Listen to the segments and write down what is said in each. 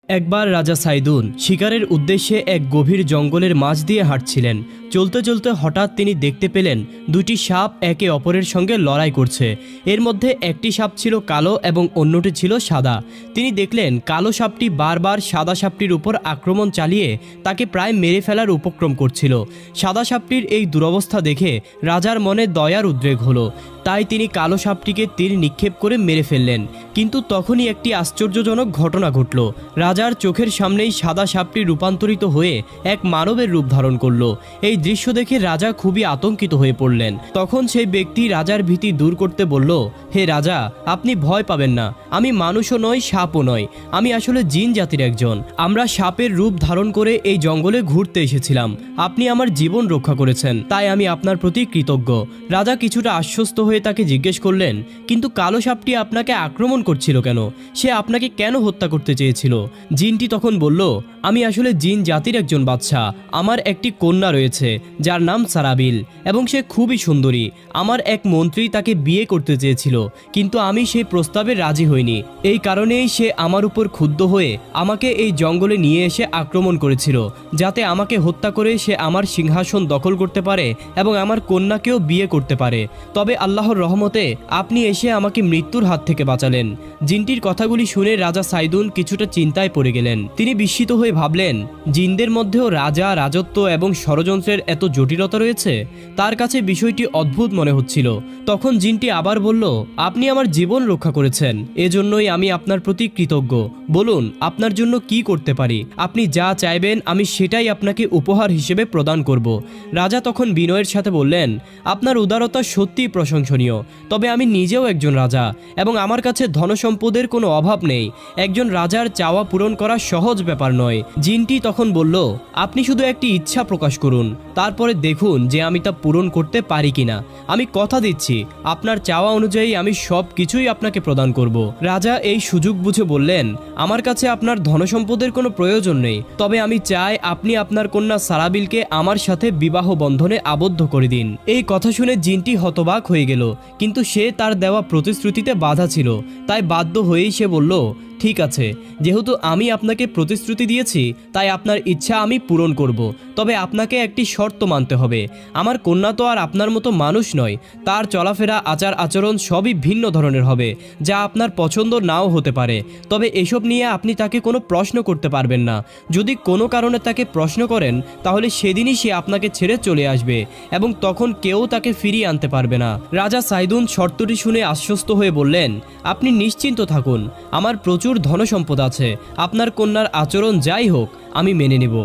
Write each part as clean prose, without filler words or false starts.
একবার রাজা সাইদুন শিকারের উদ্দেশ্যে এক গভীর জঙ্গলের মাঝ দিয়ে হাঁটছিলেন। চলতে চলতে হঠাৎ তিনি দেখতে পেলেন দুটি সাপ একে অপরের সঙ্গে লড়াই করছে। এর মধ্যে একটি সাপ ছিল কালো এবং অন্যটি ছিল সাদা। তিনি দেখলেন কালো সাপটি বারবার সাদা সাপটির উপর আক্রমণ চালিয়ে তাকে প্রায় মেরে ফেলার উপক্রম করছিল। সাদা সাপটির এই দুরবস্থা দেখে রাজার মনে দয়ার উদ্রেক হলো। তাই তিনি কালো সাপটিকে তীর নিক্ষেপ করে মেরে ফেললেন। কিন্তু তখনই একটি আশ্চর্যজনক ঘটনা ঘটল। রাজার চোখের সামনেই সাদা সাপটি রূপান্তরিত হয়ে এক মানবের রূপ ধারণ করল। এই দৃশ্য দেখে রাজা খুবই আতঙ্কিত হয়ে পড়লেন। তখন সেই ব্যক্তি রাজার ভীতি দূর করতে বলল, হে রাজা, আপনি ভয় পাবেন না। আমি মানুষও নই, সাপও নয়। আমি আসলে জিন জাতির একজন। আমরা সাপের রূপ ধারণ করে এই জঙ্গলে ঘুরতে এসেছিলাম। আপনি আমার জীবন রক্ষা করেছেন, তাই আমি আপনার প্রতি কৃতজ্ঞ। রাজা কিছুটা আশ্বস্ত হয়ে তাকে জিজ্ঞেস করলেন, কিন্তু কালো সাপটি আপনাকে আক্রমণ করছিল কেন? সে আপনাকে কেন হত্যা করতে চেয়েছিল? জিনটি তখন বলল, আমি আসলে জিন জাতির একজন বাদশা। আমার একটি কন্যা রয়েছে যার নাম সারাবিল এবং সে খুবই সুন্দরী। আমার এক মন্ত্রী তাকে বিয়ে করতে চেয়েছিল, কিন্তু আমি সেই প্রস্তাবে রাজি হইনি। এই কারণেই সে আমার উপর ক্ষুব্ধ হয়ে আমাকে এই জঙ্গলে নিয়ে এসে আক্রমণ করেছিল, যাতে আমাকে হত্যা করে সে আমার সিংহাসন দখল করতে পারে এবং আমার কন্যাকেও বিয়ে করতে পারে। তবে আল্লাহর রহমতে আপনি এসে আমাকে মৃত্যুর হাত থেকে বাঁচালেন। জিনটির কথাগুলি শুনে রাজা সাইদুন কিছুটা চিন্তায় পড়ে গেলেন। তিনি বিস্মিত হয়ে ভাবলেন, জিনদের মধ্যেও রাজা, রাজত্ব এবং ষড়যন্ত্রের এত জটিলতা রয়েছে। তার কাছে বিষয়টি অদ্ভুত মনে হচ্ছিল। তখন জিনটি আবার বলল, আপনি আমার জীবন রক্ষা করেছেন, এজন্যই আমি আপনার প্রতি কৃতজ্ঞ। বলুন, আপনার জন্য কি করতে পারি? আপনি যা চাইবেন আমি সেটাই আপনাকে উপহার হিসেবে প্রদান করব। রাজা তখন বিনয়ের সাথে বললেন, আপনার উদারতা সত্যিই প্রশংসনীয়। তবে আমি নিজেও একজন রাজা এবং আমার কাছে ধনসম্পদের কোনো অভাব নেই। একজন রাজার চাওয়া পূরণ করা সহজ ব্যাপার নয়। জিনটি তখন বলল, আপনি শুধু একটি ইচ্ছা প্রকাশ করুন, তারপরে দেখুন যে আমি তা পূরণ করতে পারি কিনা। আমি কথা দিচ্ছি, আপনার চাওয়া অনুযায়ী আমি সব কিছুই আপনাকে প্রদান করব। রাজা এই সুযোগ বুঝে বললেন, আমার কাছে আপনার ধনসম্পদের কোনো প্রয়োজন নেই। তবে আমি চাই আপনি আপনার কন্যা সারাবিলকে আমার সাথে বিবাহ বন্ধনে আবদ্ধ করে দিন। এই কথা শুনে জিনটি হতবাক হয়ে গেল, কিন্তু সে তার দেওয়া প্রতিশ্রুতিতে বাধা ছিল। তাই বাধ্য হয়েই সে বলল, ঠিক আছে, যেহেতু আমি আপনাকে প্রতিশ্রুতি দিয়েছি তাই আপনার ইচ্ছা আমি পূরণ করব। তবে আপনাকে একটি শর্ত মানতে হবে। আমার কন্যা তো আর আপনার মতো মানুষ নয়। তার চলাফেরা, আচার আচরণ সবই ভিন্ন ধরনের হবে, যা আপনার পছন্দ নাও হতে পারে। তবে এসব নিয়ে আপনি তাকে কোনো প্রশ্ন করতে পারবেন না। যদি কোনো কারণে তাকে প্রশ্ন করেন তাহলে সেদিনই সে আপনাকে ছেড়ে চলে আসবে এবং তখন কেউ তাকে ফিরিয়ে আনতে পারবে না। রাজা সাইদুন শর্তটি শুনে আশ্বস্ত হয়ে বললেন, আপনি নিশ্চিন্ত থাকুন, আমার প্রচুর ধনসম্পদ আছে। আপনার কন্যার আচরণ যাই হোক আমি মেনে নেব।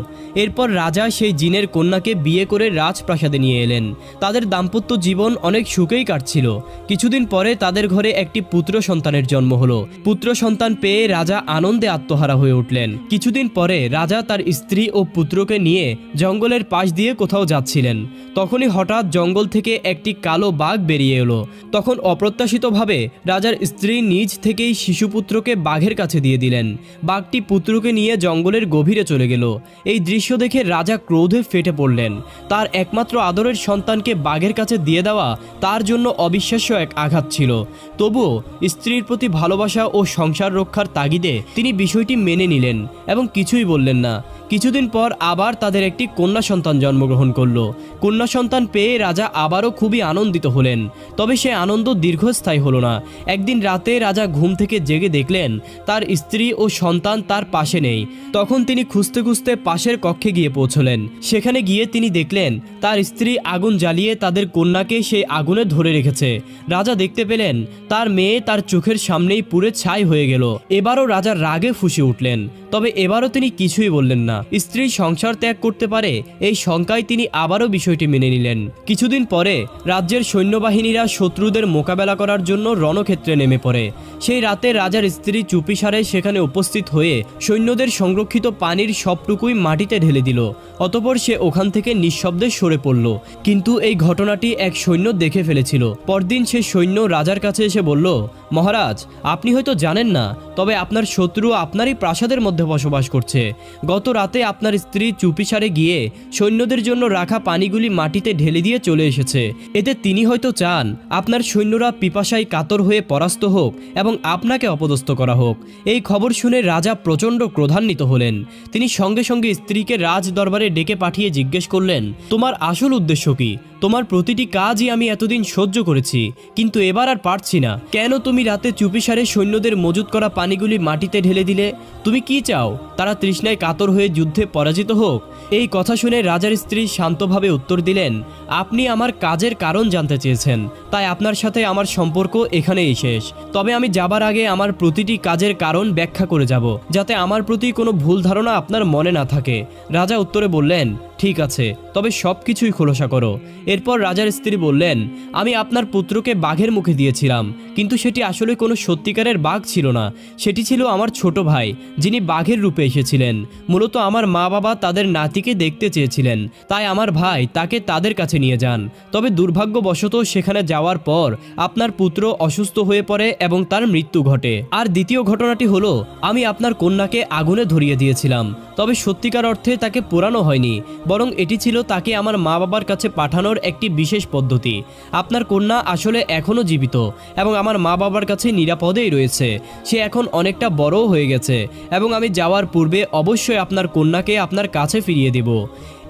এরপর রাজা সেই জিনের কন্যাকে বিয়ে করে রাজপ্রাসাদে নিয়ে এলেন। তাদের দাম্পত্য জীবন অনেক সুখেই কাটছিল। কিছুদিন পরে তাদের ঘরে একটি পুত্র সন্তানের জন্ম হলো। পুত্র সন্তান পেয়ে রাজা আনন্দে আত্মহারা হয়ে উঠলেন। কিছুদিন পরে রাজা তার স্ত্রী ও পুত্রকে নিয়ে জঙ্গলের পাশ দিয়ে কোথাও যাচ্ছিলেন। তখনই হঠাৎ জঙ্গল থেকে একটি কালো বাঘ বেরিয়ে এলো। তখন অপ্রত্যাশিতভাবে রাজার স্ত্রী নিজ থেকেই শিশুপুত্রকে বাঘের কাছে দিয়ে দিলেন। বাঘটি পুত্রকে নিয়ে জঙ্গলের গভীরে চলে গেল। এই দৃশ্য দেখে রাজা ক্রোধে ফেটে পড়লেন। তার একমাত্র আদরের সন্তানকে বাঘের কাছে দিয়ে দেওয়া তার জন্য অবিশ্বাস্য এক আঘাত ছিল। তবুও স্ত্রীর প্রতি ভালোবাসা ও সংসার রক্ষার তাগিদে তিনি বিষয়টি মেনে নিলেন এবং কিছুই বললেন না। কিছুদিন পর আবার তাদের একটি কন্যা সন্তান জন্মগ্রহণ করল। কন্যা সন্তান পেয়ে রাজা আবারও খুবই আনন্দিত হলেন। তবে সে আনন্দ দীর্ঘস্থায়ী হলো না। একদিন রাতে রাজা ঘুম থেকে জেগে দেখলেন তার স্ত্রী ও সন্তান তার পাশে নেই। তখন তিনি খুঁজতে খুঁজতে পাশের কক্ষে গিয়ে পৌঁছলেন। সেখানে গিয়ে তিনি দেখলেন তার স্ত্রী আগুন জ্বালিয়ে তাদের কন্যাকে সেই আগুনে ধরে রেখেছে। রাজা দেখতে পেলেন তার মেয়ে তার চোখের সামনেই পুড়ে ছাই হয়ে গেল। এবারও রাজা রাগে ফুঁসে উঠলেন। তবে এবারও তিনি কিছুই বললেন না। স্ত্রী সংসার ত্যাগ করতে পারে এই শঙ্কায় তিনি আবারও বিষয়টি মেনে নিলেন। কিছুদিন পরে রাজ্যের সৈন্যবাহিনীরা শত্রুদের মোকাবেলা করার জন্য রণক্ষেত্রে নেমে পড়ে। সেই রাতে রাজার স্ত্রী চুপিসারে সেখানে উপস্থিত হয়ে সৈন্যদের সংরক্ষিত পানির সবটুকুই মাটিতে ঢেলে দিল। অতঃপর সে ওখান থেকে নিঃশব্দে সরে পড়ল। কিন্তু এই ঘটনাটি এক সৈন্য দেখে ফেলেছিল। পরদিন সে সৈন্য রাজার কাছে এসে বলল, মহারাজ, আপনি হয়তো জানেন না, তবে আপনার শত্রু আপনারই প্রাসাদের মধ্যে বসবাস করছে। গত রাতে রাতে আপনার স্ত্রী চুপিসারে গিয়ে সৈন্যদের জন্য রাখা পানিগুলি মাটিতে ঢেলে দিয়ে চলে এসেছে। এতে তিনি হয়তো চান আপনার সৈন্যরা পিপাসায় কাতর হয়ে পরাস্ত হোক এবং আপনাকে অপদস্থ করা হোক। এই খবর শুনে রাজা প্রচণ্ড ক্রোধান্বিত হলেন। তিনি সঙ্গে সঙ্গে স্ত্রীকে রাজ দরবারে ডেকে পাঠিয়ে জিজ্ঞেস করলেন, তোমার আসল উদ্দেশ্য কি? তোমার প্রতিটি কাজই আমি এতদিন সহ্য করেছি, কিন্তু এবার আর পারছি না। কেন তুমি রাতে চুপিসারে সৈন্যদের মজুত করা পানিগুলি মাটিতে ঢেলে দিলে? তুমি কি চাও তারা তৃষ্ণায় কাতর হয়ে যুদ্ধে পরাজিত হোক? এই কথা শুনে রাজার স্ত্রী শান্তভাবে উত্তর দিলেন, আপনি আমার কাজের কারণ জানতে চেয়েছেন, তাই আপনার সাথে আমার সম্পর্ক এখানেই শেষ। তবে আমি যাবার আগে আমার প্রতিটি কাজের কারণ ব্যাখ্যা করে যাব, যাতে আমার প্রতি কোনো ভুল ধারণা আপনার মনে না থাকে। রাজা উত্তরে বললেন, ঠিক আছে, তবে সব কিছুই খোলসা করো। এরপর রাজার স্ত্রী বললেন, আমি আপনার পুত্রকে বাঘের মুখে দিয়েছিলাম, কিন্তু সেটি আসলে কোনো সত্যিকারের বাঘ ছিল না। সেটি ছিল আমার ছোট ভাই, যিনি বাঘের রূপে এসেছিলেন। মূলত আমার মা বাবা তাদের নাতিকে দেখতে চেয়েছিলেন, তাই আমার ভাই তাকে তাদের কাছে নিয়ে যান। তবে দুর্ভাগ্যবশত সেখানে যাওয়ার পর আপনার পুত্র অসুস্থ হয়ে পড়ে এবং তার মৃত্যু ঘটে। আর দ্বিতীয় ঘটনাটি হলো, আমি আপনার কন্যাকে আগুনে ধরিয়ে দিয়েছিলাম, তবে সত্যিকার অর্থে তাকে পোড়ানো হয়নি, বরং এটি ছিল তাকে আমার মা বাবার কাছে পাঠানোর একটি বিশেষ পদ্ধতি। আপনার কন্যা আসলে এখনও জীবিত এবং আমার মা বাবার কাছে নিরাপদেই রয়েছে। সে এখন অনেকটা বড়ও হয়ে গেছে এবং আমি যাওয়ার পূর্বে অবশ্যই আপনার কন্যাকে আপনার কাছে ফিরিয়ে দেব।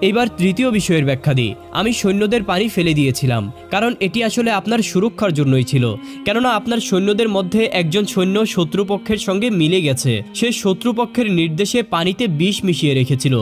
এবার তৃতীয় বিষয়ের ব্যাখ্যা দিই। আমি সৈন্যদের পানি ফেলে দিয়েছিলাম, কারণ এটি আসলে আপনার সুরক্ষার জন্যই ছিল। কেননা আপনার সৈন্যদের মধ্যে একজন সৈন্য শত্রুপক্ষের সঙ্গে মিলে গেছে। সে শত্রুপক্ষের নির্দেশে পানিতে বিষ মিশিয়ে রেখেছিল,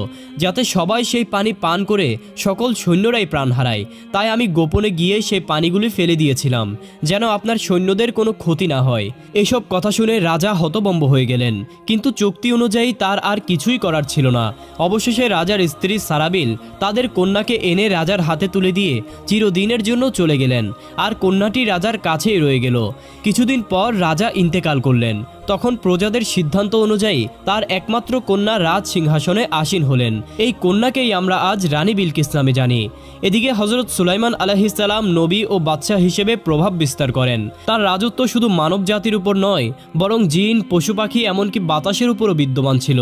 যাতে সবাই সেই পানি পান করে সকল সৈন্যরাই প্রাণ হারায়। তাই আমি গোপনে গিয়ে সেই পানিগুলি ফেলে দিয়েছিলাম, যেন আপনার সৈন্যদের কোনো ক্ষতি না হয়। এসব কথা শুনে রাজা হতভম্ব হয়ে গেলেন, কিন্তু চুক্তি অনুযায়ী তার আর কিছুই করার ছিল না। অবশেষে রাজার স্ত্রী সারাবিল তাদের কন্যাকে এনে রাজার হাতে তুলে দিয়ে চিরদিনের জন্য চলে গেলেন, আর কন্যাটি রাজার কাছেই রয়ে গেল। কিছুদিন পর রাজা ইন্তেকাল করলেন। তখন প্রজাদের সিদ্ধান্ত অনুযায়ী তার একমাত্র কন্যা রাজ সিংহাসনে আসীন হলেন। এই কন্যাকেই আমরা আজ রানী বিলকিস নামে জানি। এদিকে হজরত সুলাইমান আলাইহিস সালাম নবী ও বাদশাহ হিসেবে প্রভাব বিস্তার করেন। তার রাজত্ব শুধু মানব জাতির উপর নয়, বরং জিন, পশু পাখি, এমনকি বাতাসের উপরও বিদ্যমান ছিল।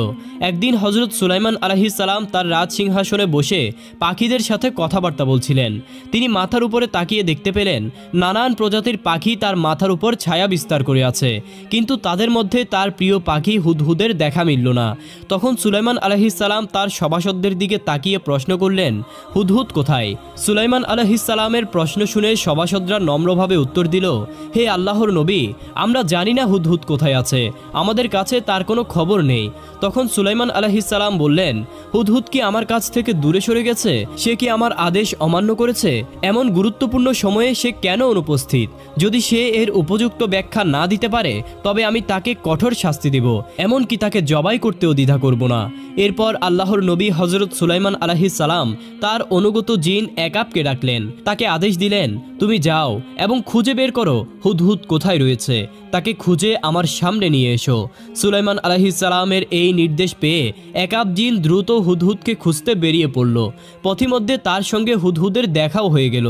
একদিন হজরত সুলাইমান আলাইহিস সালাম তার রাজ সিংহাসনে বসে পাখিদের সাথে কথাবার্তা বলছিলেন। তিনি মাথার উপরে তাকিয়ে দেখতে পেলেন নানান প্রজাতির পাখি তার মাথার উপর ছায়া বিস্তার করে আছে, কিন্তু তাদের মধ্যে তার প্রিয় পাখি হুদহুদের দেখা মিলল না। তখন সুলাইমান আলাইহিস সালাম তার সভাসদদের দিকে তাকিয়ে প্রশ্ন করলেন, হুদহুদ কোথায়? সুলাইমান আলাইহিস সালামের প্রশ্ন শুনে সভাসদরা নম্রভাবে উত্তর দিল, হে আল্লাহর নবী, আমরা জানি না হুদহুদ কোথায় আছে, আমাদের কাছে তার কোনো খবর নেই। তখন সুলাইমান আলাইহিস সালাম বললেন, হুদহুদ কি আমার কাছ থেকে দূরে সরে গেছে? সে কি আমার আদেশ অমান্য করেছে? এমন গুরুত্বপূর্ণ সময়ে সে কেন অনুপস্থিত? যদি সে এর উপযুক্ত ব্যাখ্যা না দিতে পারে, তবে আমি তাকে কঠোর শাস্তি দেব, এমনকি তাকে জবাই করতেও দ্বিধা করব না। এরপর আল্লাহর নবী হজরত সুলাইমান আলাইহিস সালাম তার অনুগত জিন একাবকে ডাকলেন। তাকে আদেশ দিলেন, তুমি যাও এবং খুঁজে বের করো হুদহুদ কোথায় রয়েছে, তাকে খুঁজে আমার সামনে নিয়ে এসো। সুলাইমান আলাইহিস সালামের এই নির্দেশ পেয়ে একাব জিন দ্রুত হুদহুদকে খুঁজতে বেরিয়ে পড়ল। পথিমধ্যে তার সঙ্গে হুদহুদের দেখাও হয়ে গেল।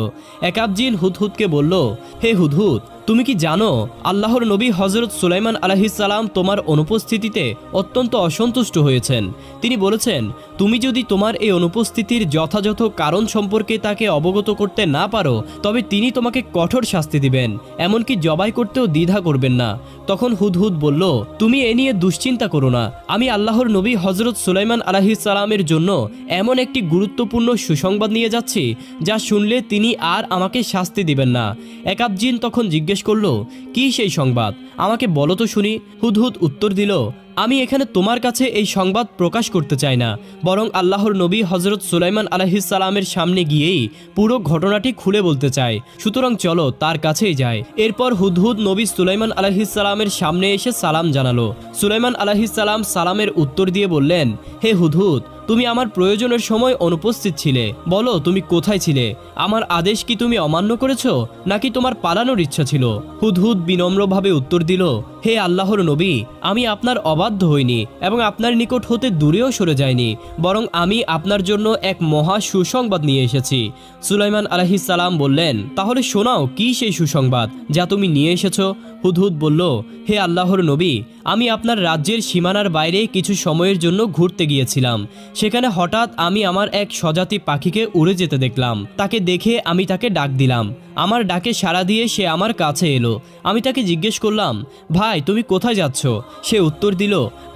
একাব জিন হুদহুদকে বলল, হে হুদহুদ, তুমি কি জানো আল্লাহর নবী হজরত সুলাইমান আলাইহিস সালাম তোমার অনুপস্থিতিতে অত্যন্ত অসন্তুষ্ট হয়েছেন। তিনি বলেছেন, তুমি যদি তোমার এই অনুপস্থিতির যথাযথ কারণ সম্পর্কে তাকে অবগত করতে না পারো, তবে তিনি তোমাকে কঠোর শাস্তি দিবেন, এমনকি জবাই করতেও দ্বিধা করবেন না। তখন হুদহুদ বলল, তুমি এ নিয়ে দুশ্চিন্তা করো না, আমি আল্লাহর নবী হজরত সুলাইমান আলাইহিস সালামের জন্য এমন একটি গুরুত্বপূর্ণ সুসংবাদ নিয়ে যাচ্ছি, যা শুনলে তিনি আর আমাকে শাস্তি দিবেন না। একাব জিন তখন জিজ্ঞেস করলো, কি সেই সংবাদ? আমাকে বলো তো শুনি। হুদহুদ উত্তর দিল, আমি এখানে তোমার কাছে এই সংবাদ প্রকাশ করতে চাই না, বরং আল্লাহর নবী হজরত সুলাইমান আলাইহিস সালামের সামনে গিয়েই পুরো ঘটনাটি খুলে বলতে চাই। সুতরাং চলো তার কাছেই যাই। এরপর হুদহুদ নবী সুলাইমান আলাইহিস সালামের সামনে এসে সালাম জানালো। সুলাইমান আলাইহিস সালাম সালামের উত্তর দিয়ে বললেন, হে হুদহুদ, তুমি আমার প্রয়োজনের সময় অনুপস্থিত ছিলে। বলো তুমি কোথায় ছিলে? আমার আদেশ কি তুমি অমান্য করেছো, নাকি তোমার পালানোর ইচ্ছা ছিল? হুদহুদ বিনম্রভাবে উত্তর দিল, হে আল্লাহর নবী, আমি আপনার অবাধ্য হইনি এবং আপনার নিকট হতে দূরেও সরে যাইনি, বরং আমি আপনার জন্য এক মহা সুসংবাদ নিয়ে এসেছি। সুলাইমান আলাইহিস সালাম বললেন, তাহলে শোনাও কি সেই সুসংবাদ যা তুমি নিয়ে এসেছো? হুদহুদ বলল, হে আল্লাহর নবী, আমি আপনার রাজ্যের সীমানার বাইরে কিছু সময়ের জন্য ঘুরতে গিয়েছিলাম। সেখানে হঠাৎ আমি আমার এক স্বজাতি পাখিকে উড়ে যেতে দেখলাম। তাকে দেখে আমি তাকে ডাক দিলাম। আমার ডাকে সাড়া দিয়ে সে আমার কাছে এলো। আমি তাকে জিজ্ঞেস করলাম, ভাই তুমি কোথায় যাচ্ছ? সে উত্তর দিল,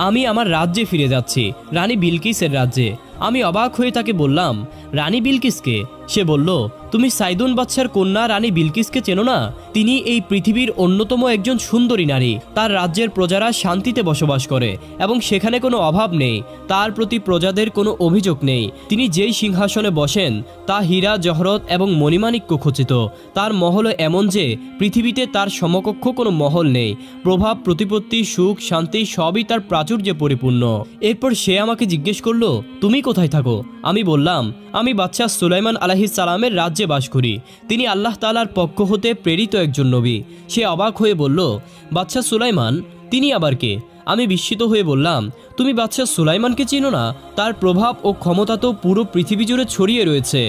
আমি আমার রাজ্যে ফিরে যাচ্ছি, রানী বিলকিসের রাজ্যে। আমি অবাক হয়ে তাকে বললাম, রানী বিলকিসকে? সে বলল, তুমি সাইদুন বাদশার কন্যা রানী বিলকিসকে চেনো না? তিনি এই পৃথিবীর অন্যতম একজন সুন্দরী নারী। তার রাজ্যের প্রজারা শান্তিতে বসবাস করে এবং সেখানে কোনো অভাব নেই। তার প্রতি প্রজাদের কোনো অভিযোগ নেই। তিনি যেই সিংহাসনে বসেন তা হীরা জহরত এবং মণিমাণিক্য খচিত। তার মহল এমন যে পৃথিবীতে তার সমকক্ষ কোনো মহল নেই। প্রভাব, প্রতিপত্তি, সুখ, শান্তি সবই তার প্রাচুর্যে পরিপূর্ণ। এরপর সে আমাকে জিজ্ঞেস করলো, তুমি কোথায় থাকো? আমি বললাম, আমি বাদশাহ সুলাইমান আলাইহিস সালামের রাজ্যে বাস করি। তিনি আল্লাহ তাআলার পক্ষ হতে প্রেরিত একজন নবী। সে অবাক হয়ে বলল, বাদশাহ সুলাইমান, তিনি আবার কে? আমি বিস্মিত হয়ে বললাম, তুমি বাদশাহ সুলাইমানকে চিনো না? তার প্রভাব ও ক্ষমতা তো পুরো পৃথিবী জুড়ে ছড়িয়ে রয়েছে।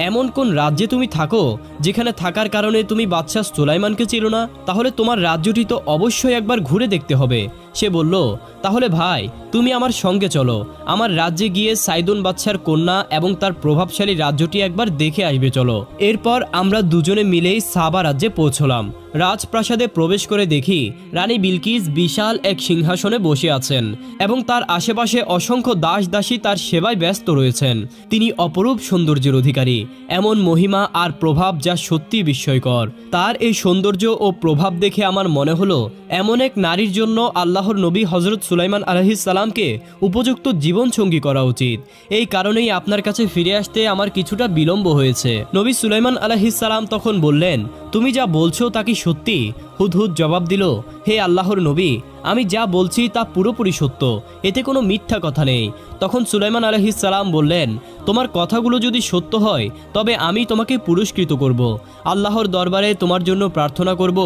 এমন কোন রাজ্যে তুমি থাকো যেখানে থাকার কারণে তুমি বাদশাহ সুলাইমানকে চিনো না? তাহলে তোমার রাজ্যটি তো অবশ্যই একবার ঘুরে দেখতে হবে। সে বলল, তাহলে ভাই তুমি আমার সঙ্গে চলো। আমার রাজ্যে গিয়ে সাইদুন বাদশার কন্যা এবং তার প্রভাবশালী রাজ্যটি একবার দেখে আসবে চলো। এরপর আমরা দুজনে মিলেই সাবা রাজ্যে পৌঁছলাম। রাজপ্রাসাদে প্রবেশ করে দেখি রানী বিলকিস বিশাল এক সিংহাসনে বসে আছেন এবং তার আশেপাশে অসংখ্য দাস দাসী তার সেবায় ব্যস্ত রয়েছেন। তিনি অপরূপ সৌন্দর্যের অধিকারী, এমন মহিমা আর প্রভাব যা সত্যি বিস্ময়কর। তার এই সৌন্দর্য ও প্রভাব দেখে আমার মনে হলো এমন এক নারীর জন্য আল্লাহর নবী হযরত সুলাইমান আলাইহিস সালামকে উপযুক্ত জীবনসঙ্গী করা উচিত। এই কারণেই আপনার কাছে ফিরে আসতে আমার কিছুটা বিলম্ব হয়েছে। নবী সুলাইমান আলাইহিস সালাম তখন বললেন, তুমি যা বলছো তা কি সত্যি? হুদহুদ জবাব দিল, হে আল্লাহর নবী, আমি যা বলছি তা পুরোপুরি সত্য, এতে কোনো মিথ্যা কথা নেই। তখন সুলাইমান আলাইহিস সালাম বললেন, তোমার কথাগুলো যদি সত্য হয় তবে আমি তোমাকে পুরস্কৃত করব। আল্লাহর দরবারে তোমার জন্য প্রার্থনা করব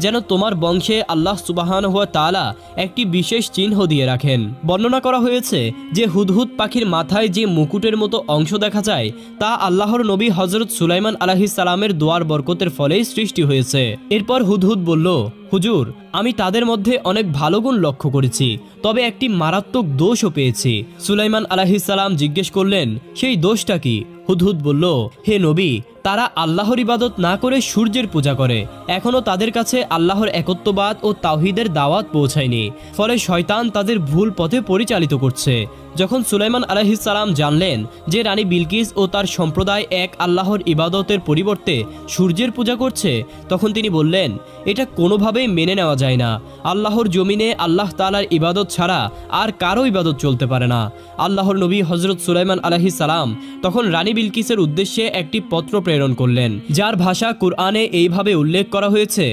যেন তোমার বংশে আল্লাহ সুবহানাহু ওয়া তাআলা একটি বিশেষ চিহ্ন দিয়ে রাখেন। বর্ণনা করা হয়েছে যে হুদহুদ পাখির মাথায় যে মুকুটের মতো অংশ দেখা যায় তা আল্লাহর নবী হযরত সুলাইমান আলাইহিস সালামের দোয়ার বরকতের ফলেই সৃষ্টি হয়েছে। এরপর হুদহুদ বলল, হুজুর, আমি তাদের মধ্যে অনেক ভালো গুণ লক্ষ্য করেছি, তবে একটি মারাত্মক দোষও পেয়েছি। সুলাইমান আলাইহিস সালাম জিজ্ঞেস করলেন, সেই দোষটা কি? হুদহুদ বলল, হে নবী, তারা আল্লাহর ইবাদত না করে সূর্যের পূজা করে। এখনও তাদের কাছে আল্লাহর একত্ববাদ ও তাওহীদের দাওয়াত পৌঁছায়নি, ফলে শয়তান তাদের ভুল পথে পরিচালিত করছে। যখন সুলাইমান আলাইহিস সালাম জানলেন যে রানী বিলকিস ও তার সম্প্রদায় এক আল্লাহর ইবাদতের পরিবর্তে সূর্যের পূজা করছে, তখন তিনি বললেন, এটা কোনোভাবেই মেনে নেওয়া যায় না। আল্লাহর জমিনে আল্লাহ তাআলার ইবাদত ছাড়া আর কারো ইবাদত চলতে পারে না। আল্লাহর নবী হযরত সুলাইমান আলাইহিস সালাম তখন রানী বিলকিসের উদ্দেশ্যে একটি পত্র প্রেরণ করলেন, যার ভাষা কুরআনে এইভাবে উল্লেখ করা হয়েছে,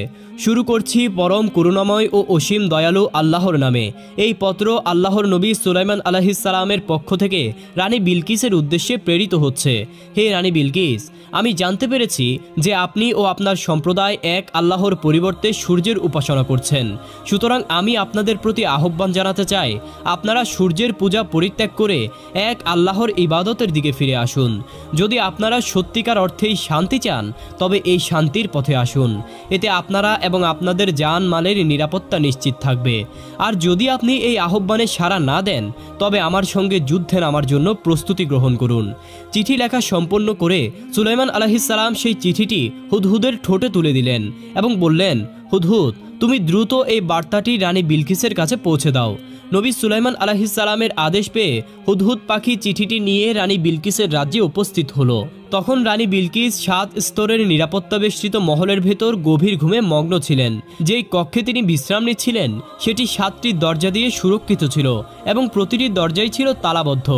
শুরু করছি পরম করুণাময় ও অসীম দয়ালু আল্লাহর নামে। এই পত্র আল্লাহর নবী সুলাইমান আলাইহিস সালামের পক্ষ থেকে রানী বিলকিসের উদ্দেশ্যে প্রেরিত হচ্ছে। হে রানী বিলকিস, আমি জানতে পেরেছি যে আপনি ও আপনার সম্প্রদায় এক আল্লাহর পরিবর্তে সূর্যের উপাসনা করছেন। সুতরাং আমি আপনাদের প্রতি আহ্বান জানাতে চাই, আপনারা সূর্যের পূজা পরিত্যাগ করে এক আল্লাহর ইবাদতের দিকে ফিরে আসুন। যদি আপনারা সত্যিকার অর্থেই শান্তি চান তবে এই শান্তির পথে আসুন। এতে আপনারা এবং আপনাদের জান মালের নিরাপত্তা নিশ্চিত থাকবে। আর যদি আপনি এই আহ্বানে সাড়া না দেন তবে আমার সঙ্গে যুদ্ধে নামার জন্য প্রস্তুতি গ্রহণ করুন। চিঠি লেখা সম্পন্ন করে সুলাইমান আলাইহিস সালাম সেই চিঠিটি হুদহুদের ঠোঁটে তুলে দিলেন এবং বললেন, হুদহুদ, তুমি দ্রুত এই বার্তাটি রানী বিলকিসের কাছে পৌঁছে দাও। নবী সুলাইমান আলাইহিস সালামের আদেশ পেয়ে হুদহুদ পাখি চিঠিটি নিয়ে রানী বিলকিসের রাজ্যে উপস্থিত হলো। তখন রানী বিলকিস 7 স্তরের নিরাপত্তা বেষ্টিত মহলের ভেতর গভীর ঘুমে মগ্ন ছিলেন। যেই কক্ষে তিনি বিশ্রাম নিচ্ছিলেন সেটি 7টি দরজা দিয়ে সুরক্ষিত ছিল এবং প্রতিটি দরজাই ছিল তালাবদ্ধ।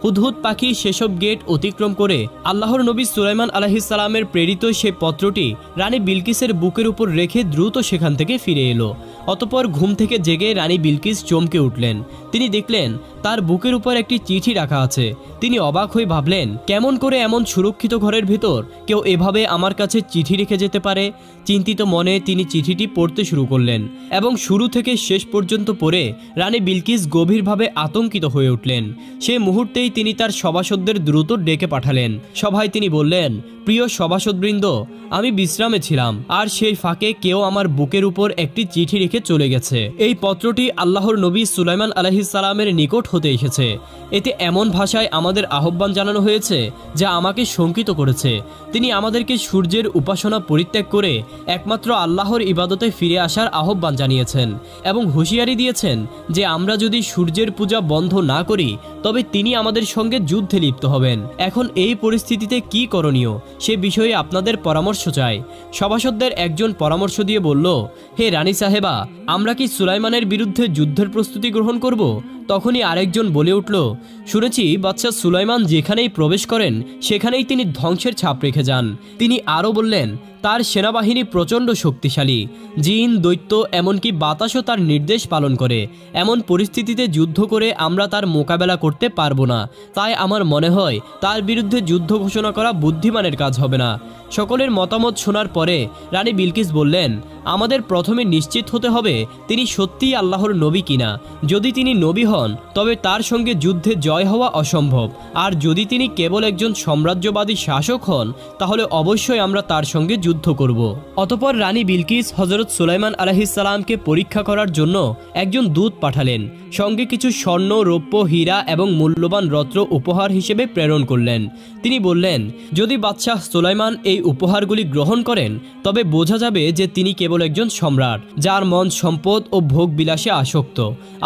হুদহুদ পাখি সেসব গেট অতিক্রম করে আল্লাহর নবী সুলাইমান আলাইহিস সালামের প্রেরিত সেই পত্রটি রানী বিলকিসের বুকের উপর রেখে দ্রুত সেখান থেকে ফিরে এলো। অতঃপর ঘুম থেকে জেগে রানী বিলকিস চমকে উঠলেন। তিনি দেখলেন তার বুকের উপর একটি চিঠি রাখা আছে। তিনি অবাক হয়ে ভাবলেন, কেমন করে এমন সুরক্ষিত ঘরের ভেতর কেউ এভাবে আমার কাছে চিঠি রেখে যেতে পারে। চিন্তিত মনে তিনি চিঠিটি পড়তে শুরু করলেন এবং শুরু থেকে শেষ পর্যন্ত পড়ে রানী বিলকিস গভীরভাবে আতঙ্কিত হয়ে উঠলেন। সে মুহূর্তেই তিনি তার সভাসদদের দ্রুত ডেকে পাঠালেন। সভায় তিনি বললেন, প্রিয় সভাসদবৃন্দ, আমি বিশ্রামে ছিলাম আর সেই ফাঁকে কেউ আমার বুকের উপর একটি চিঠি রেখে চলে গেছে। এই পত্রটি আল্লাহর নবী সুলাইমান আলাইহিস সালামের নিকট হতে এসেছে। এতে এমন ভাষায় আমাদের আহ্বান জানানো হয়েছে যা আমাকে শঙ্কিত করেছে। তিনি আমাদেরকে সূর্যের উপাসনা পরিত্যাগ করে একমাত্র আল্লাহর ইবাদতে ফিরে আসার আহ্বান জানিয়েছেন এবং হুঁশিয়ারি দিয়েছেন যে আমরা যদি সূর্যের পূজা বন্ধ না করি তবে তিনি আমাদের সঙ্গে যুদ্ধে লিপ্ত হবেন। এখন এই পরিস্থিতিতে কি করণীয় সে বিষয়ে আপনাদের পরামর্শ চাই। সভাসদদের একজন পরামর্শ দিয়ে বলল, হে রানী সাহেবা, আমরা কি সুলাইমানের বিরুদ্ধে যুদ্ধের প্রস্তুতি গ্রহণ করব? তখনই আরেকজন বলে উঠল, শুনেছি বাদশাহ সুলাইমান যেখানেই প্রবেশ করেন সেখানেই তিনি ধ্বংসের ছাপ রেখে যান। তিনি আরও বললেন, তার সেনাবাহিনী প্রচণ্ড শক্তিশালী, জিন, দৈত্য, এমনকি বাতাসও তার নির্দেশ পালন করে। এমন পরিস্থিতিতে যুদ্ধ করে আমরা তার মোকাবেলা করতে পারবো না। তাই আমার মনে হয় তার বিরুদ্ধে যুদ্ধ ঘোষণা করা বুদ্ধিমানের কাজ হবে না। সকলের মতামত শোনার পরে রানী বিলকিস বললেন, আমাদের প্রথমে নিশ্চিত হতে হবে তিনি সত্যিই আল্লাহর নবী কিনা। যদি তিনি নবী হন তবে তার সঙ্গে যুদ্ধে জয় হওয়া অসম্ভব, আর যদি তিনি কেবল একজন সাম্রাজ্যবাদী শাসক হন তাহলে অবশ্যই আমরা তার সঙ্গে যুদ্ধ করব। অতঃপর রানী বিলকিস হযরত সুলাইমান আলাইহিস সালামকে পরীক্ষা করার জন্য একজন দূত পাঠালেন। সঙ্গে কিছু স্বর্ণ, রৌপ্য, হীরা এবং মূল্যবান রত্ন উপহার হিসেবে প্রেরণ করলেন। তিনি বললেন, যদি বাদশাহ সুলাইমান এই উপহারগুলি গ্রহণ করেন তবে বোঝা যাবে যে তিনি কেবল একজন সম্রাট যার মন সম্পদ ও ভোগ বিলাসে আসক্ত,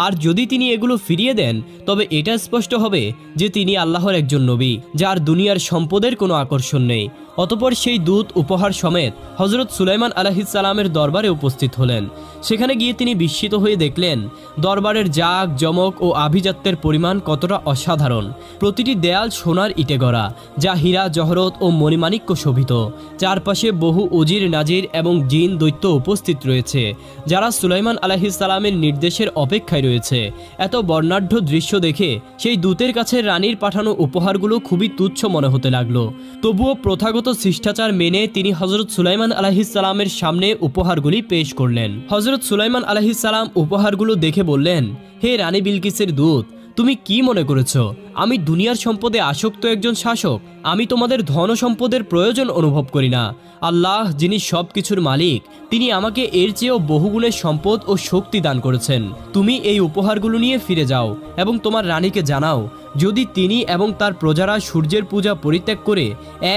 আর যদি তিনি এগুলো ফিরিয়ে দেন তবে এটা স্পষ্ট হবে যে তিনি আল্লাহর একজন নবী যার দুনিয়ার সম্পদের কোনো আকর্ষণ নেই। অতঃপর সেই দূত উপহার সমেত হযরত সুলাইমান আলাইহিস সালামের দরবারে উপস্থিত হলেন। সেখানে গিয়ে তিনি বিস্মিত হয়ে দেখলেন দরবারের জাক জমক ও আভিজাত্যের পরিমাণ কতটা অসাধারণ। প্রতিটি দেয়াল সোনার ইটে গড়া, যা হীরা, জহরত ও মণিমাণিক্য শোভিত। চারপাশে বহু উজির, নাজির এবং জিন, দৈত্য উপস্থিত রয়েছে যারা সুলাইমান আলাইহিস সালামের নির্দেশের অপেক্ষায় রয়েছে। এত বর্ণাঢ্য দৃশ্য দেখে সেই দূতের কাছে রানীর পাঠানো উপহারগুলো খুবই তুচ্ছ মনে হতে লাগলো। তবুও প্রথাগত শিষ্টাচার মেনে তিনি হযরত সুলাইমান আলাইহিস সালামের সামনে উপহারগুলি পেশ করলেন। হযরত সুলাইমান আলাইহিস সালাম উপহারগুলো দেখে বললেন, হে রানী বিলকিসের দূত, তুমি কি মনে করেছো আমি দুনিয়ার সম্পদে আসক্ত একজন শাসক? আমি তোমাদের ধন সম্পদের প্রয়োজন অনুভব করি না। আল্লাহ, যিনি সব কিছুর মালিক, তিনি আমাকে এর চেয়েও বহুগুণের সম্পদ ও শক্তি দান করেছেন। তুমি এই উপহারগুলো নিয়ে ফিরে যাও এবং তোমার রানীকে জানাও, যদি তিনি এবং তার প্রজারা সূর্যের পূজা পরিত্যাগ করে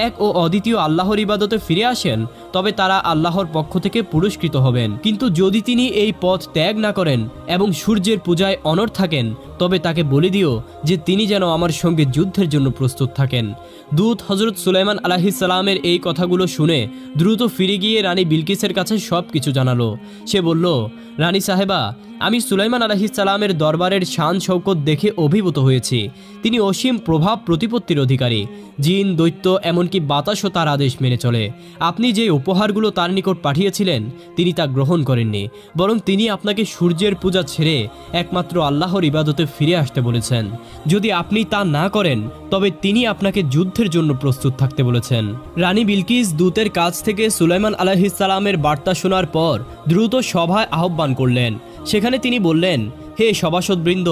এক ও অদ্বিতীয় আল্লাহর ইবাদতে ফিরে আসেন তবে তারা আল্লাহর পক্ষ থেকে পুরস্কৃত হবেন। কিন্তু যদি তিনি এই পথ ত্যাগ না করেন এবং সূর্যের পূজায় অনড় থাকেন তবে তাকে বলে দিও যে তিনি যেন আমার সঙ্গে যুদ্ধের জন্য প্রস্তুত থাকেন। দূত হযরত সুলাইমান আলাইহিস সালামের এই কথাগুলো শুনে দ্রুত ফিরে গিয়ে রানী বিলকিসের কাছে সব কিছু জানালো। সে বলল, রানী সাহেবা, আমি সুলাইমান আলাইহিস সালামের দরবারের শান শৌকত দেখে অভিভূত হয়েছি। তিনি অসীম প্রভাব প্রতিপত্তির অধিকারী। জিন, দৈত্য, এমনকি বাতাসও তার আদেশ মেনে চলে। আপনি যে উপহারগুলো তার নিকট পাঠিয়েছিলেন তিনি তা গ্রহণ করেননি, বরং তিনি আপনাকে সূর্যের পূজা ছেড়ে একমাত্র আল্লাহর ইবাদতে ফিরে আসতে বলেছেন। যদি আপনি তা না করেন তবে তিনি আপনাকে যুদ্ধের জন্য প্রস্তুত থাকতে বলেছেন। রানী বিলকিস দূতের কাছ থেকে সুলাইমান আলাইহিস সালামের বার্তা শোনার পর দ্রুত সভায় আহ্বান করলেন। সেখানে তিনি বললেন, হে সভাসদবৃন্দ,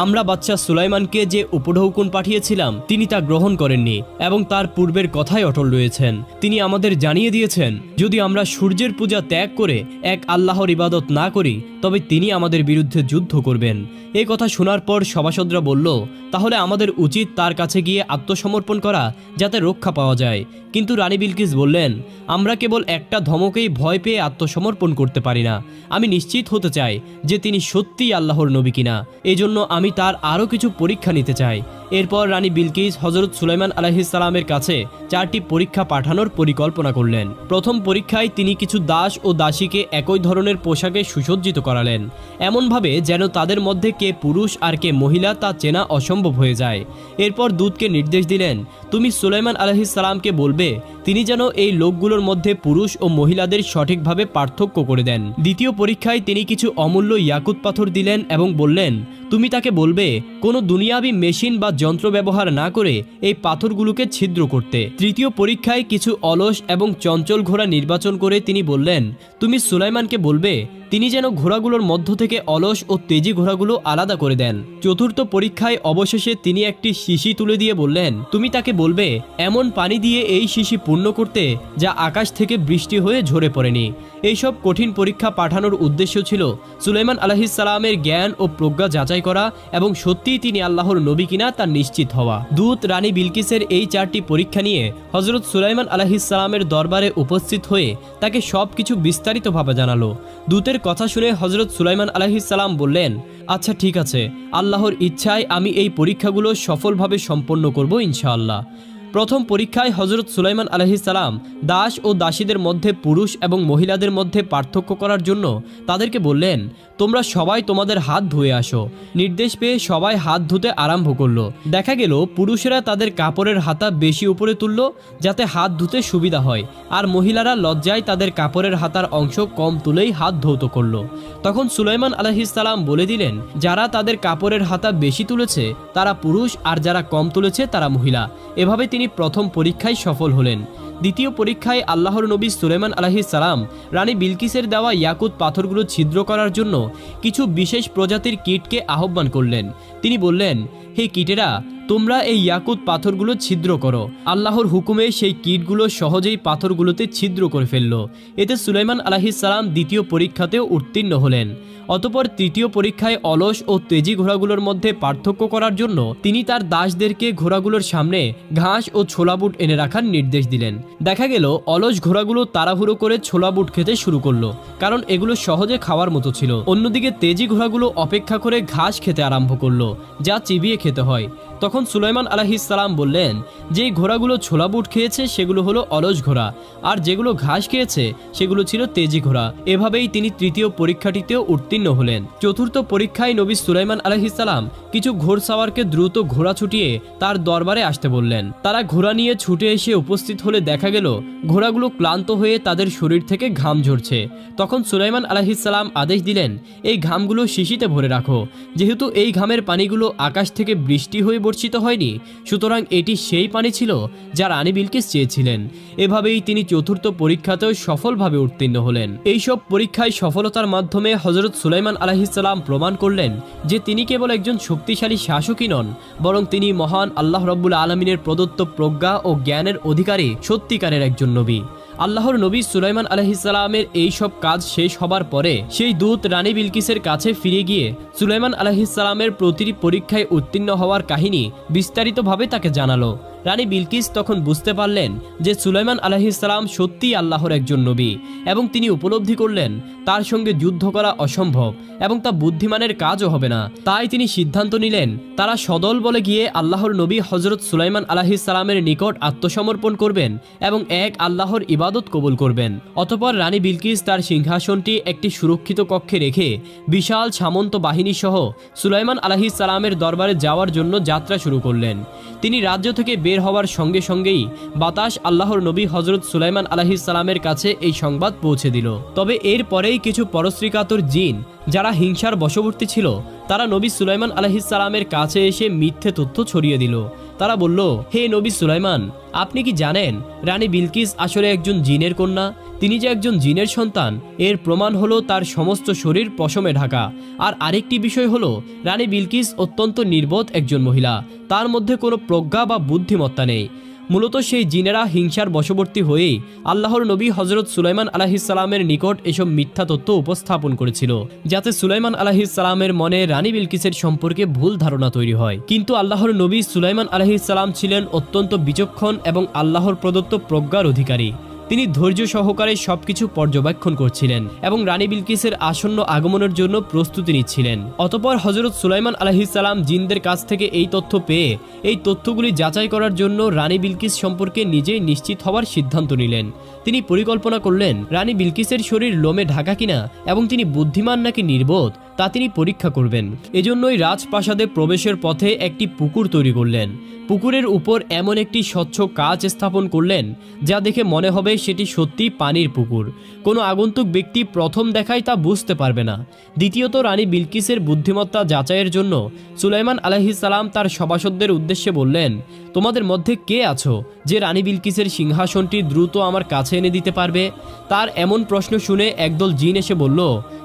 আমরা বাদশাহ সুলাইমানকে যে উপঢৌকন পাঠিয়েছিলাম তিনি তা গ্রহণ করেননি এবং তার পূর্বের কথাই অটল রয়েছেন। তিনি আমাদের জানিয়ে দিয়েছেন যদি আমরা সূর্যের পূজা ত্যাগ করে এক আল্লাহর ইবাদত না করি তবে তিনি আমাদের বিরুদ্ধে যুদ্ধ করবেন। এই কথা শোনার পর সভাসদরা বলল, তাহলে আমাদের উচিত তার কাছে গিয়ে আত্মসমর্পণ করা যাতে রক্ষা পাওয়া যায়। কিন্তু রানী বিলকিস বললেন, আমরা কেবল একটা ধমকেই ভয় পেয়ে আত্মসমর্পণ করতে পারি না। আমি নিশ্চিত হতে চাই যে তিনি সত্যিই আল্লাহর আল্লাহর নবী কিনা, এজন্য আমি তার আরও কিছু পরীক্ষা নিতে চাই। এরপর রানী বিলকিস হজরত সুলাইমান আলাইহিসসালামের কাছে 4টি পরীক্ষা পাঠানোর পরিকল্পনা করলেন। প্রথম পরীক্ষায় তিনি কিছু দাস ও দাসীকে একই ধরনের পোশাকে সুসজ্জিত করালেন, এমনভাবে যেন তাদের মধ্যে কে পুরুষ আর কে মহিলা তা চেনা অসম্ভব হয়ে যায়। এরপর দূতকে নির্দেশ দিলেন, তুমি সুলাইমান আলাইহিসসালামকে বলবে তিনি যেন এই লোকগুলোর মধ্যে পুরুষ ও মহিলাদের সঠিকভাবে পার্থক্য করে দেন। দ্বিতীয় পরীক্ষায় তিনি কিছু অমূল্য ইয়াকুত পাথর দিলেন এবং বললেন, তুমি তাকে বলবে কোনো দুনিয়াবি মেশিন বা যন্ত্র ব্যবহার না করে এই পাথরগুলোকে ছিদ্র করতে। তৃতীয় পরীক্ষায় কিছু অলস এবং চঞ্চল ঘোড়া নির্বাচন করে তিনি বললেন, তুমি সুলাইমানকে বলবে তিনি যেন ঘোড়াগুলোর মধ্য থেকে অলস ও তেজি ঘোড়াগুলো আলাদা করে দেন। চতুর্থ পরীক্ষায় অবশেষে তিনি একটি শিশি তুলে দিয়ে বললেন, তুমি তাকে বলবে এমন পানি দিয়ে এই শিশি পূর্ণ করতে যা আকাশ থেকে বৃষ্টি হয়ে ঝরে পড়েনি। এইসব কঠিন পরীক্ষা পাঠানোর উদ্দেশ্য ছিল সুলাইমান আলাইহিসসালামের জ্ঞান ও প্রজ্ঞা যাচাই করা এবং সত্যিই তিনি আল্লাহর নবী কিনা তা নিশ্চিত হওয়া। দূত রানী বিলকিসের এই 4টি পরীক্ষা নিয়ে হজরত সুলাইমান আলাইহিসসালামের দরবারে উপস্থিত হয়ে তাকে সবকিছু বিস্তারিতভাবে জানালো। দূতের কথা শুনে হজরত সুলাইমান আলাইহিসসালাম বললেন, আচ্ছা ঠিক আছে, আল্লাহর ইচ্ছায় আমি এই পরীক্ষাগুলো সফলভাবে সম্পন্ন করব ইনশাআল্লাহ। প্রথম পরীক্ষায় হজরত সুলাইমান আলাইহিসসালাম দাস ও দাসীদের মধ্যে পুরুষ এবং মহিলাদের মধ্যে পার্থক্য করার জন্য তাদেরকে বললেন, তোমরা সবাই তোমাদের হাত ধুয়ে আসো। নির্দেশ পেয়ে সবাই হাত ধুতে আরম্ভ করলো। দেখা গেল পুরুষেরা তাদের কাপড়ের হাতা বেশি উপরে তুলল যাতে হাত ধুতে সুবিধা হয়, আর মহিলারা লজ্জায় তাদের কাপড়ের হাতার অংশ কম তুলেই হাত ধৌত করলো। তখন সুলাইমান আলাইহিসসালাম বলে দিলেন, যারা তাদের কাপড়ের হাতা বেশি তুলেছে তারা পুরুষ আর যারা কম তুলেছে তারা মহিলা। এভাবে তিনি প্রথম পরীক্ষায় সফল হলেন। দ্বিতীয় পরীক্ষায় আল্লাহর নবী সুলাইমান আলাইহিসসালাম রানী বিলকিসের দেওয়া ইয়াকুত পাথরগুলো ছিদ্র করার জন্য কিছু বিশেষ প্রজাতির কীটকে আহ্বান করলেন। তিনি বললেন, হে কীটেরা, তোমরা এই ইয়াকুত পাথরগুলো ছিদ্র করো। আল্লাহর হুকুমে সেই কীটগুলো সহজেই পাথরগুলোতে ছিদ্র করে ফেলল। এতে সুলাইমান আলাইহিসসালাম দ্বিতীয় পরীক্ষাতেও উত্তীর্ণ হলেন। অতঃপর তৃতীয় পরীক্ষায় অলস ও তেজি ঘোড়াগুলোর মধ্যে পার্থক্য করার জন্য তিনি তার দাসদেরকে ঘোড়াগুলোর সামনে ঘাস ও ছোলা বুট এনে রাখার নির্দেশ দিলেন। দেখা গেল অলস ঘোড়াগুলো তাড়াহুড়ো করে ছোলা বুট খেতে শুরু করলো, কারণ এগুলো সহজে খাওয়ার মতো ছিল। অন্যদিকে তেজি ঘোড়াগুলো অপেক্ষা করে ঘাস খেতে আরম্ভ করলো, যা চিবিয়ে খেতে হয়। তখন সুলাইমান আলাইহিসসালাম বললেন, যে ঘোড়াগুলো ছোলা বুট খেয়েছে সেগুলো হলো অলস ঘোড়া, আর যেগুলো ঘাস খেয়েছে সেগুলো ছিল তেজি ঘোড়া। এভাবেই তিনি তৃতীয় পরীক্ষাটিতেও উত্তীর্ণ হলেন। চতুর্থ পরীক্ষায় নবী সুলাইমান আলাইহিসসালাম কিছু ঘোড়সাওয়ারকে দ্রুত ঘোড়া ছুটিয়ে তার দরবারে আসতে বললেন। তারা ঘোড়া নিয়ে ছুটে এসে উপস্থিত হলে দেখা গেল ঘোড়াগুলো ক্লান্ত হয়ে তাদের শরীর থেকে ঘাম ঝরছে। তখন সুলাইমান আলাইহিসসালাম আদেশ দিলেন, এই ঘামগুলো শিশিতে ভরে রাখো। যেহেতু এই ঘামের পানিগুলো আকাশ থেকে বৃষ্টি হয়ে বর্ষিত হয়নি, সুতরাং এটি সেই পানি ছিল যা রানী বিলকিস চেয়েছিলেন। এভাবেই তিনি চতুর্থ পরীক্ষাতেও সফলভাবে উত্তীর্ণ হলেন। এইসব পরীক্ষায় সফলতার মাধ্যমে হজরত সুলাইমান আলাইহিসসালাম প্রমাণ করলেন যে তিনি কেবল একজন শক্তিশালী শাসকই নন, বরং তিনি মহান আল্লাহ রাব্বুল আলামিনের প্রদত্ত প্রজ্ঞা ও জ্ঞানের অধিকারী সত্যিকারের একজন নবী। আল্লাহর নবী সুলাইমান আলাইহিসসালামের এই সব কাজ শেষ হবার পরে সেই দূত রানী বিলকিসের কাছে ফিরে গিয়ে সুলাইমান আলাইহিসসালামের প্রতিটি পরীক্ষায় উত্তীর্ণ হওয়ার কাহিনী বিস্তারিতভাবে তাকে জানালো। রানী বিলকিস তখন বুঝতে পারলেন যে সুলাইমান আলাইহিসসালাম সত্যিই আল্লাহর একজন নবী, এবং তিনি উপলব্ধি করলেন তার সঙ্গে যুদ্ধ করা অসম্ভব এবং তা বুদ্ধিমানের কাজও হবে না। তাই তিনি সিদ্ধান্ত নিলেন তারা সদল বলে গিয়ে আল্লাহর নবী হজরত সুলাইমান আলাইহিসসালামের নিকট আত্মসমর্পণ করবেন এবং এক আল্লাহর ইবাদত কবুল করবেন। অতঃপর রানী বিলকিস তার সিংহাসনটি একটি সুরক্ষিত কক্ষে রেখে বিশাল সামন্ত বাহিনী সহ সুলাইমান আলাইহিসসালামের দরবারে যাওয়ার জন্য যাত্রা শুরু করলেন। তিনি রাজ্য থেকে বের হওয়ার সঙ্গে সঙ্গেই বাতাস আল্লাহর নবী হজরত সুলাইমান আলাইহিসসালামের কাছে এই সংবাদ পৌঁছে দিল। তবে এর পরেই কিছু পরশ্রীকাতর জিন যারা হিংসার বশবর্তী ছিল তারা নবী সুলাইমান আলাইহিসসালামের কাছে এসে মিথ্যে তথ্য ছড়িয়ে দিল। তারা বলল, হে নবী সুলাইমান, আপনি কি জানেন রানী বিলকিস আসলে একজন জিনের কন্যা? তিনি যে একজন জিনের সন্তান এর প্রমাণ হলো তার সমস্ত শরীর পশমে ঢাকা। আর আরেকটি বিষয় হলো রানী বিলকিস অত্যন্ত নির্বোধ একজন মহিলা, তার মধ্যে কোনো প্রজ্ঞা বা বুদ্ধিমত্তা নেই। মূলত সেই জিনেরা হিংসার বশবর্তী হয়েই আল্লাহর নবী হজরত সুলাইমান আলাইহিসসালামের নিকট এসব মিথ্যা তথ্য উপস্থাপন করেছিল, যাতে সুলাইমান আলাইহিসসালামের মনে রানী বিলকিসের সম্পর্কে ভুল ধারণা তৈরি হয়। কিন্তু আল্লাহর নবী সুলাইমান আলাইহিসসালাম ছিলেন অত্যন্ত বিচক্ষণ এবং আল্লাহর প্রদত্ত প্রজ্ঞার অধিকারী। তিনি ধৈর্য সহকারে সবকিছু পর্যবেক্ষণ করছিলেন এবং রানী বিলকিসের আসন্ন আগমনের জন্য প্রস্তুতি নিচ্ছিলেন। অতঃপর হযরত সুলাইমান আলাইহিস সালাম জিনদের কাছ থেকে এই তথ্য পেয়ে এই তথ্যগুলি যাচাই করার জন্য রানী বিলকিস সম্পর্কে নিজেই নিশ্চিত হওয়ার সিদ্ধান্ত নিলেন। তিনি পরিকল্পনা করলেন রানী বিলকিসের শরীর লোমে ঢাকা কিনা এবং তিনি বুদ্ধিমান নাকি নির্বোধ তা তিনি পরীক্ষা করবেন। এজন্যই রাজপ্রাসাদে প্রবেশের পথে একটি পুকুর তৈরি করলেন। পুকুরের উপর এমন একটি স্বচ্ছ কাঁচ স্থাপন করলেন যা দেখে মনে হবে সেটি সত্যি পানির পুকুর। কোনো আগন্তুক ব্যক্তি প্রথম দেখায় তা বুঝতে পারবে না। দ্বিতীয়ত, রানী বিলকিসের বুদ্ধিমত্তা যাচাইয়ের জন্য সুলাইমান আলাইহিস সালাম তার সভাসদদের উদ্দেশ্যে বললেন, তোমাদের মধ্যে কে আছো যে রানী বিলকিসের সিংহাসনটি দ্রুত আমার কাছে এনে দিতে পারবে? তার এমন প্রশ্ন শুনে একদল জিন এসে বলল,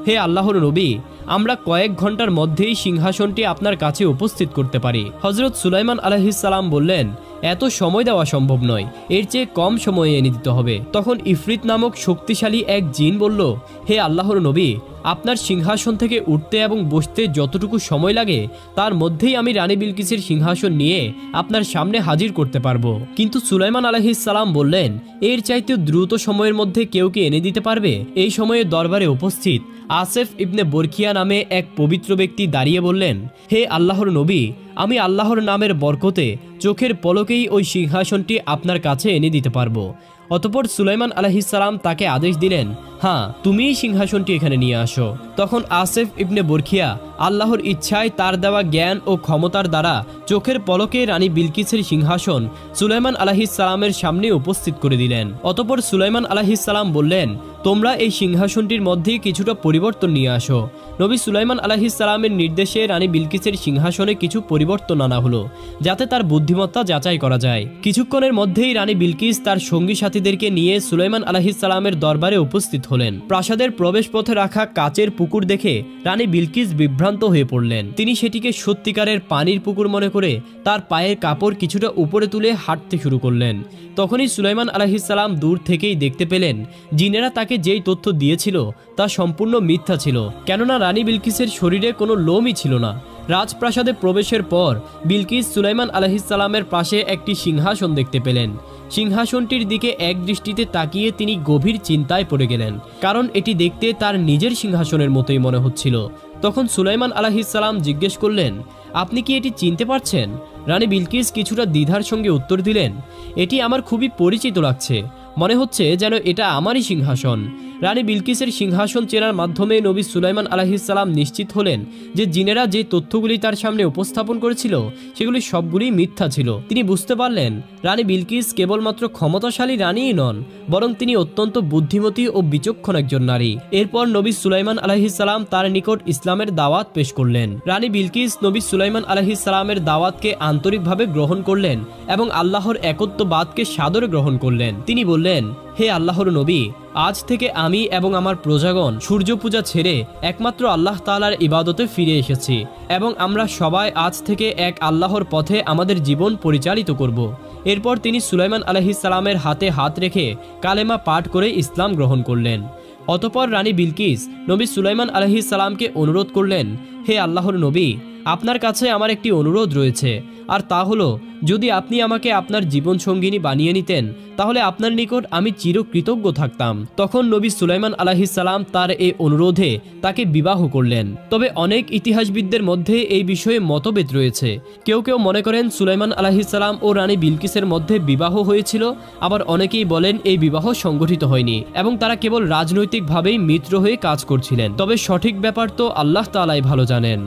হে আল্লাহর নবী, আমরা কয়েক ঘন্টার মধ্যেই সিংহাসনটি আপনার কাছে উপস্থিত করতে পারি। হযরত সুলাইমান আলাইহিস সালাম বললেন, এত সময় দেওয়া সম্ভব নয়, এর চেয়ে কম সময়ে এনে দিতে হবে। তখন ইফরিত নামক শক্তিশালী এক জিন বলল, হে আল্লাহর নবী, আপনার সিংহাসন থেকে উঠতে এবং বসতে যতটুকু সময় লাগে তার মধ্যেই আমি রানী বিলকিসের সিংহাসন নিয়ে আপনার সামনে হাজির করতে পারবো। কিন্তু সুলাইমান আলাইহিস সালাম বললেন, এর চাইতে দ্রুত সময়ের মধ্যে কেউ কি এনে দিতে পারবে? এই সময়ে দরবারে উপস্থিত আসেফ ইবনে বরখিয়া নামে এক পবিত্র ব্যক্তি দাঁড়িয়ে বললেন, হে আল্লাহর নবী, আমি আল্লাহর নামের বরকতে চোখের পলকেই ওই সিংহাসনটি আপনার কাছে এনে দিতে পারবো। অতঃপর সুলাইমান আলাইহিস সালাম তাকে আদেশ দিলেন, হ্যাঁ, তুমিই সিংহাসনটি এখানে নিয়ে আসো। তখন আসেফ ইবনে বরখিয়া আল্লাহর ইচ্ছায় তার দেওয়া জ্ঞান ও ক্ষমতার দ্বারা চোখের পলকে রানী বিলকিসের সিংহাসন সুলাইমান আলাইহিস সালামের সামনে উপস্থিত করে দিলেন। অতঃপর সুলাইমান আলাইহিস সালাম বললেন, তোমরা এই সিংহাসনটির মধ্যে কিছুটা পরিবর্তন নিয়ে আসো। নবী সুলাইমান আলাইহিস সালামের নির্দেশে রানী বিলকিসের সিংহাসনে কিছু পরিবর্তন আনা হলো যাতে তার বুদ্ধিমত্তা যাচাই করা যায়। কিছুক্ষণের মধ্যেই রানী বিলকিস তার সঙ্গী সাথীদেরকে নিয়ে সুলাইমান আলাইহিস সালামের দরবারে উপস্থিত হলেন। প্রাসাদের প্রবেশ পথে রাখা কাচের পুকুর দেখে রানী বিলকিস বিভ্রান্ত হয়ে পড়লেন। তিনি সেটিকে সত্যিকারের পানির পুকুর মনে করে তার পায়ের কাপড় কিছুটা উপরে তুলে হাঁটতে শুরু করলেন। তখনই সুলাইমান আলাইহিস সালাম দূর থেকেই দেখতে পেলেন জিনেরা তাকে যেই তথ্য দিয়েছিল তা সম্পূর্ণ মিথ্যা ছিল, কেননা রানী বিলকিসের শরীরে কোনো লোমই ছিল না। রাজপ্রাসাদে প্রবেশের পর বিলকিস সুলাইমান আলাইহিস সালামের পাশে একটি সিংহাসন দেখতে পেলেন। সিংহাসনটির দিকে এক দৃষ্টিতে তাকিয়ে তিনি গভীর চিন্তায় পড়ে গেলেন, কারণ এটি দেখতে তার নিজের সিংহাসনের মতোই মনে হচ্ছিল। তখন সুলাইমান আলাইহিস সালাম জিজ্ঞেস করলেন, আপনি কি এটি চিনতে পারছেন? রানী বিলকিস কিছুটা দ্বিধার সঙ্গে উত্তর দিলেন, এটি আমার খুবই পরিচিত লাগছে, মনে হচ্ছে যেন এটা আমারই সিংহাসন। রানী বিলকিসের সিংহাসন চেনার মাধ্যমে নবী সুলাইমান আলাইহিস সালাম নিশ্চিত হলেন যে জিনেরা যে তথ্যগুলি তার সামনে উপস্থাপন করেছিল সেগুলি সবগুলি মিথ্যা ছিল। তিনি বুঝতে পারলেন রানী বিলকিস কেবলমাত্র ক্ষমতাশালী রানীই নন, বরং তিনি অত্যন্ত বুদ্ধিমতী ও বিচক্ষণ একজন নারী। এরপর নবী সুলাইমান আলাইহিস সালাম তার নিকট ইসলামের দাওয়াত পেশ করলেন। রানী বিলকিস নবী সুলাইমান আলাইহিস সালামের দাওয়াতকে আন্তরিকভাবে গ্রহণ করলেন এবং আল্লাহর একত্ববাদকে সাদরে গ্রহণ করলেন। তিনি বললেন, হে আল্লাহর নবী, আজ থেকে আমি এবং আমার প্রজাগণ সূর্য পূজা ছেড়ে একমাত্র আল্লাহ তাআলার ইবাদতে ফিরে এসেছি এবং আমরা সবাই আজ থেকে এক আল্লাহর পথে আমাদের জীবন পরিচালিত করব। এরপর তিনি সুলাইমান আলাইহিস সালামের হাতে হাত রেখে কালেমা পাঠ করে ইসলাম গ্রহণ করলেন। অতঃপর রানী বিলকিস নবী সুলাইমান আলাইহিস সালামকে অনুরোধ করলেন, হে আল্লাহর নবী, আপনার কাছে আমার একটি অনুরোধ রয়েছে, আর তা হলো যদি আপনি আমাকে আপনার জীবন সঙ্গিনী বানিয়ে নিতেন তাহলে আপনার নিকট আমি চিরকৃতজ্ঞ থাকতাম। তখন নবী সুলাইমান আলাইহিস সালাম তার এই অনুরোধে তাকে বিবাহ করলেন। তবে অনেক ইতিহাসবিদদের মধ্যে এই বিষয়ে মতভেদ রয়েছে। কেউ কেউ মনে করেন সুলাইমান আলাইহিস সালাম ও রানী বিলকিসের মধ্যে বিবাহ হয়েছিল, আবার অনেকেই বলেন এই বিবাহ সংগঠিত হয়নি এবং তারা কেবল রাজনৈতিকভাবেই মিত্র হয়ে কাজ করছিলেন। তবে সঠিক ব্যাপার তো আল্লাহ তাআলাই ভালো জানেন।